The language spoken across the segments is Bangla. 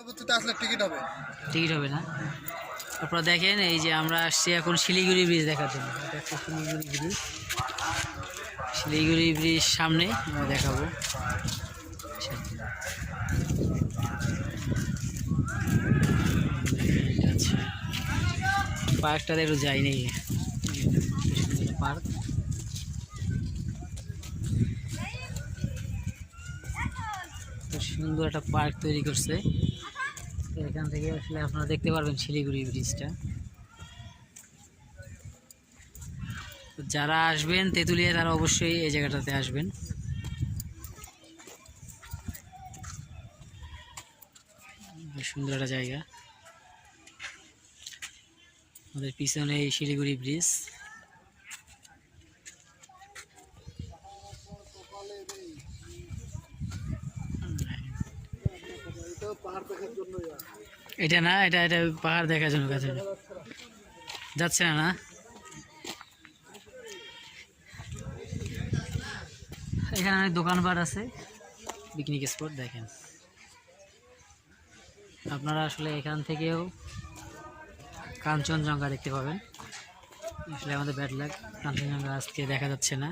পরবর্তীতে আসলে টিকিট হবে। টিকিট হবে না। আপনারা দেখেন এই যে আমরা আসছি এখন শিলিগুড়ি ব্রিজ দেখার জন্য। এটা হচ্ছে শিলিগুড়ি ব্রিজ। শিলিগুড়ি ব্রিজ সামনে আমরা দেখাবো। পার্কটাতে একটু যাইনি, পার্ক সুন্দর একটা পার্ক তৈরি করছে। এখান থেকে আসলে আপনারা দেখতে পারবেন শিলিগুড়ি ব্রিজটা। যারা আসবেন তেঁতুলিয়া তারা অবশ্যই এই জায়গাটাতে আসবেন। সুন্দর একটা জায়গা। আমাদের পিছনে এই শিলিগুড়ি ব্রিজ। এটা না, এটা এটা পাহাড় দেখার জন্য কাছে যাচ্ছে না। এখানে অনেক দোকানপাট আছে, পিকনিক স্পট দেখেন। আপনারা আসলে এখান থেকেও কাঞ্চনজঙ্ঘা দেখতে পাবেন। আসলে আমাদের ব্যাড লাক, কাঞ্চনজঙ্ঘা আজকে দেখা যাচ্ছে না।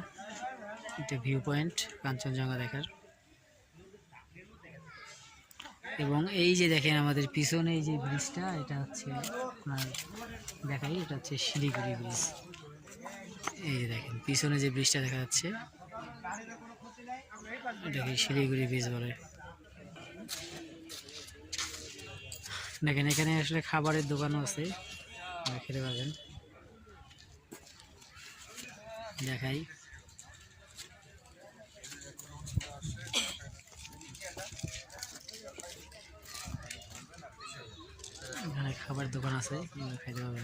এটা ভিউ পয়েন্ট কাঞ্চনজঙ্ঘা দেখার। এবং এই যে দেখেন আমাদের পিছনে এই যে ব্রিজটা, এটা হচ্ছে আপনার দেখাই, এটা হচ্ছে শিলিগুড়ি ব্রিজ। এই যে দেখেন পিছনে যে ব্রিজটা দেখা যাচ্ছে এটাকে শিলিগুড়ি ব্রিজ বলে। দেখেন এখানে আসলে খাবারের দোকানও আছে, খেতে পারবেন। দেখাই, এখানে খাবারের দোকান আছে, খেতে পারবেন।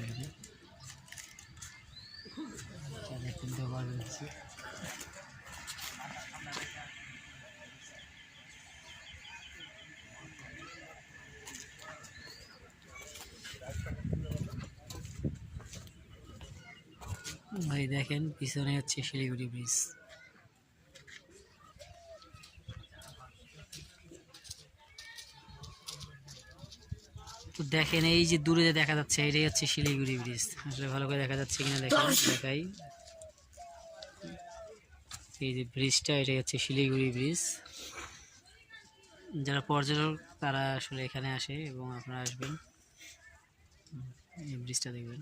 এখানে দেখতে পারবেন। ভাই দেখেন পিছনে হচ্ছে শিলিগুড়ি ব্রিজ। তো দেখেন এই যে দূরে যে দেখা যাচ্ছে এটাই হচ্ছে শিলিগুড়ি ব্রিজ। আসলে ভালো করে দেখা যাচ্ছে কিনা দেখেন, দেখাই। এই যে ব্রিজটা, এটাই হচ্ছে শিলিগুড়ি ব্রিজ। যারা পর্যটক তারা আসলে এখানে আসে এবং আপনারা আসবেন, এই ব্রিজটা দেখবেন।